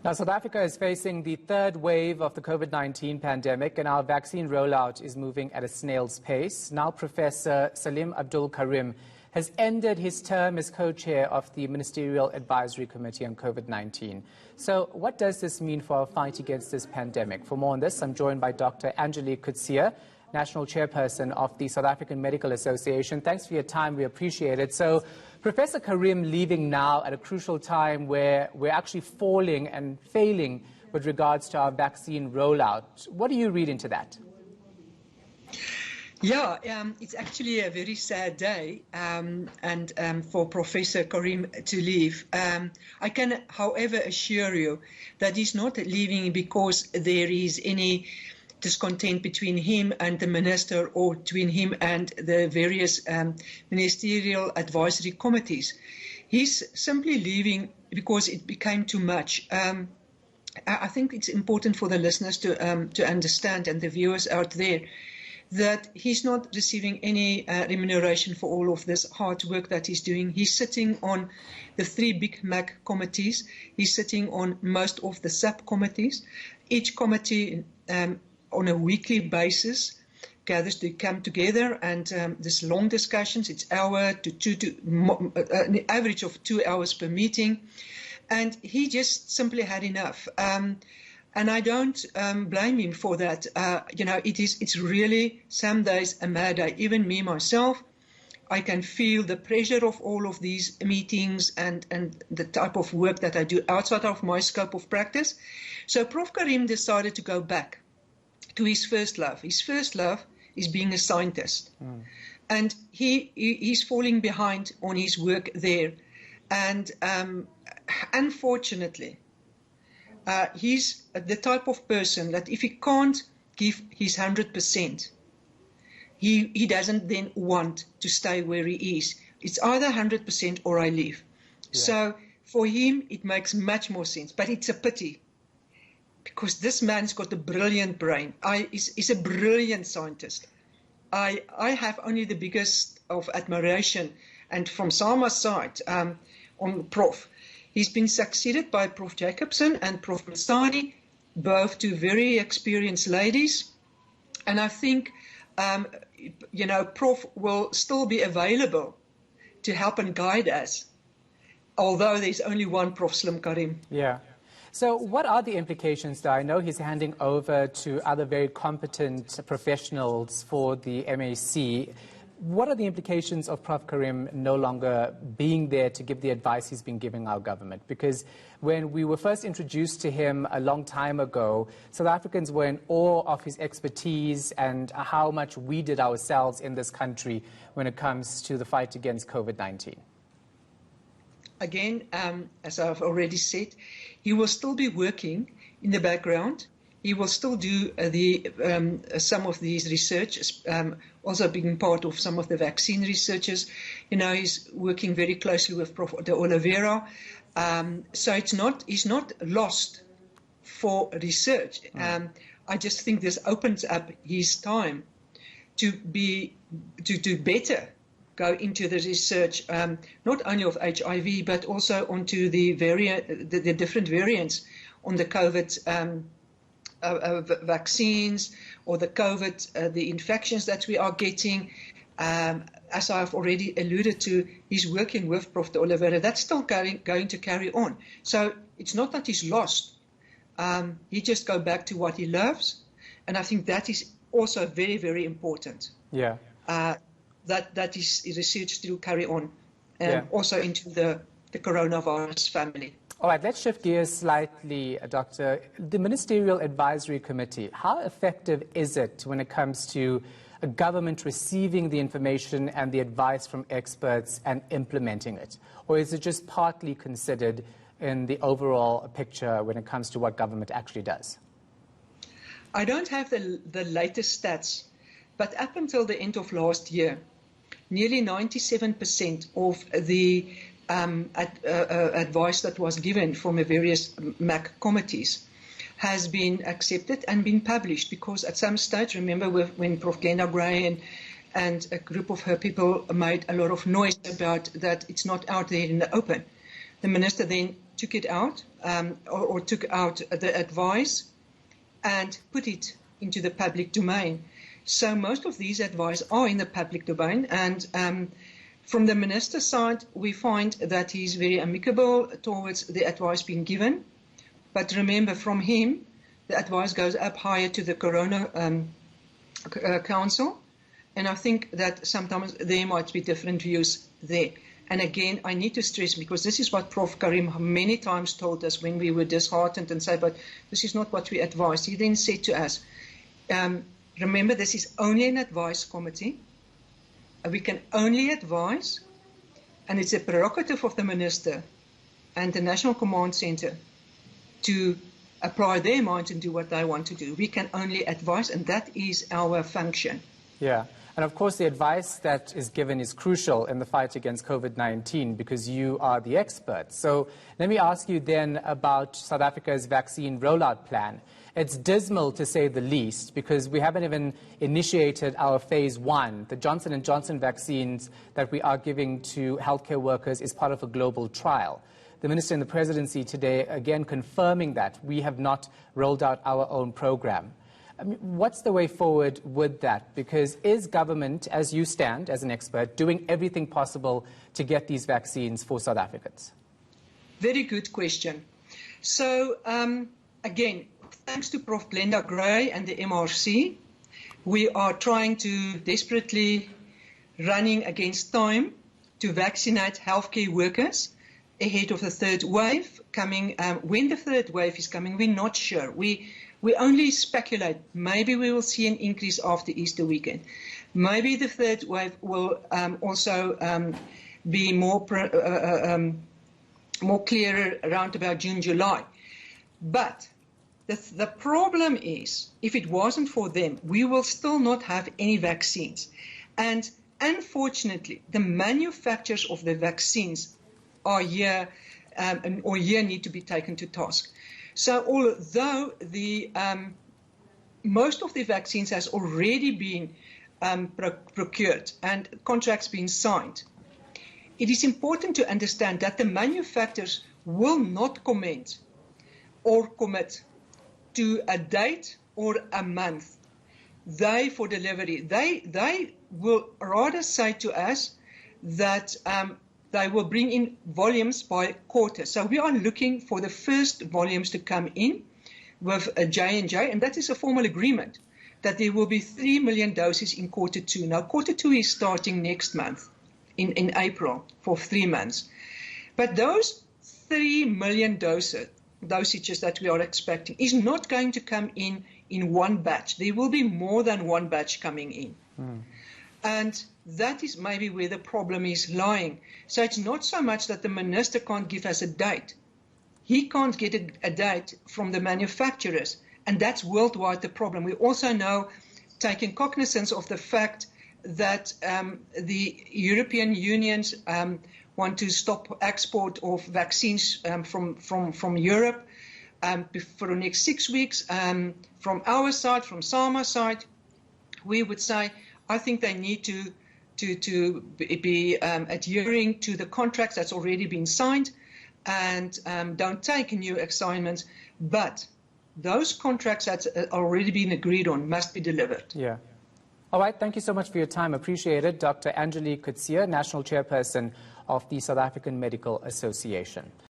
Now, South Africa is facing the third wave of the COVID-19 pandemic, and our vaccine rollout is moving at a snail's pace. Now, Professor Salim Abdul Karim has ended his term as co-chair of the Ministerial Advisory Committee on COVID-19. So what does this mean for our fight against this pandemic? For more on this, I'm joined by Dr. Angelique Coetzee, National Chairperson of the South African Medical Association. Thanks for your time. We appreciate it. So, Professor Karim leaving now at a crucial time where we're actually falling and failing with regards to our vaccine rollout. What do you read into that? Yeah, it's actually a very sad day for Professor Karim to leave. I can, however, assure you that he's not leaving because there is any discontent between him and the minister or between him and the various ministerial advisory committees. He's simply leaving because it became too much. I think it's important for the listeners to understand, and the viewers out there, that he's not receiving any remuneration for all of this hard work that he's doing. He's sitting on the 3 Big Mac committees. He's sitting on most of the subcommittees. Each committee on a weekly basis gathers to come together, and there's long discussions. It's hour to an average of 2 hours per meeting, and he just simply had enough. And I don't blame him for that. It's really some days a mad day. Even me myself, I can feel the pressure of all of these meetings and the type of work that I do outside of my scope of practice. So Prof. Karim decided to go back to his first love. His first love is being a scientist. And he's falling behind on his work there. And unfortunately, he's the type of person that if he can't give his 100%, he doesn't then want to stay where he is. It's either 100% or I leave. Yeah. So for him, it makes much more sense. But it's a pity, because this man's got a brilliant brain. He's a brilliant scientist. I have only the biggest of admiration. And from Sama's side, on Prof, he's been succeeded by Prof Jacobson and Prof Masani, both two very experienced ladies. And I think, Prof will still be available to help and guide us, although there's only one Prof Salim Karim. Yeah. So what are the implications, though? I know he's handing over to other very competent professionals for the MAC. What are the implications of Prof. Karim no longer being there to give the advice he's been giving our government? Because when we were first introduced to him a long time ago, South Africans were in awe of his expertise and how much we did ourselves in this country when it comes to the fight against COVID-19. Again, as I've already said, he will still be working in the background. He will still do some of these research, also being part of some of the vaccine researchers. He's working very closely with Prof. De Oliveira. So he's not lost for research. I just think this opens up his time to better go into the research, not only of HIV, but also onto the different variants on the COVID vaccines, or the COVID, the infections that we are getting. As I've already alluded to, he's working with Prof. De Oliveira. That's still going to carry on. So it's not that he's lost. He just go back to what he loves. And I think that is also very, very important. Yeah. That his research still carry on, also into the coronavirus family. All right, let's shift gears slightly, Doctor. The Ministerial Advisory Committee, how effective is it when it comes to a government receiving the information and the advice from experts and implementing it? Or is it just partly considered in the overall picture when it comes to what government actually does? I don't have the latest stats, but up until the end of last year, nearly 97% of the advice that was given from the various MAC committees has been accepted and been published, because at some stage, remember when Prof. Glenda Gray and a group of her people made a lot of noise about that it's not out there in the open, the minister then took it out or took out the advice and put it into the public domain. So most of these advice are in the public domain, and from the minister's side, we find that he's very amicable towards the advice being given. But remember, from him, the advice goes up higher to the Corona Council, and I think that sometimes there might be different views there. And again, I need to stress, because this is what Prof. Karim many times told us when we were disheartened and said, but this is not what we advised. He then said to us, remember, this is only an advice committee. We can only advise, and it's a prerogative of the minister and the National Command Centre to apply their minds and do what they want to do. We can only advise, and that is our function. Yeah. And of course, the advice that is given is crucial in the fight against COVID-19 because you are the experts. So let me ask you then about South Africa's vaccine rollout plan. It's dismal, to say the least, because we haven't even initiated our phase 1. The Johnson & Johnson vaccines that we are giving to healthcare workers is part of a global trial. The Minister in the Presidency today again confirming that we have not rolled out our own program. I mean, what's the way forward with that? Because is government, as you stand as an expert, doing everything possible to get these vaccines for South Africans? Very good question. So, again, thanks to Prof. Glenda Gray and the MRC, we are trying to desperately running against time to vaccinate healthcare workers ahead of the third wave coming. When the third wave is coming, we're not sure. We only speculate. Maybe we will see an increase after Easter weekend. Maybe the third wave will also be more clearer around about June, July. But the problem is, if it wasn't for them, we will still not have any vaccines. And unfortunately, the manufacturers of the vaccines are here or here need to be taken to task. So although the most of the vaccines has already been procured and contracts been signed, it is important to understand that the manufacturers will not comment or commit to a date or a month for delivery. They will rather say to us that they will bring in volumes by quarter. So we are looking for the first volumes to come in with J&J, and that is a formal agreement that there will be 3 million doses in quarter 2. Now, quarter 2 is starting next month, in April, for 3 months. But those 3 million dosages that we are expecting is not going to come in one batch. There will be more than one batch coming in. And that is maybe where the problem is lying. So it's not so much that the minister can't give us a date. He can't get a date from the manufacturers, and that's worldwide the problem. We also know, taking cognizance of the fact that the European unions want to stop export of vaccines from Europe for the next 6 weeks. From our side, from SAMA's side, we would say, I think they need to be adhering to the contracts that's already been signed and don't take new assignments. But those contracts that's already been agreed on must be delivered. Yeah. All right. Thank you so much for your time. Appreciate it. Dr. Angelique Coetzee, National Chairperson of the South African Medical Association.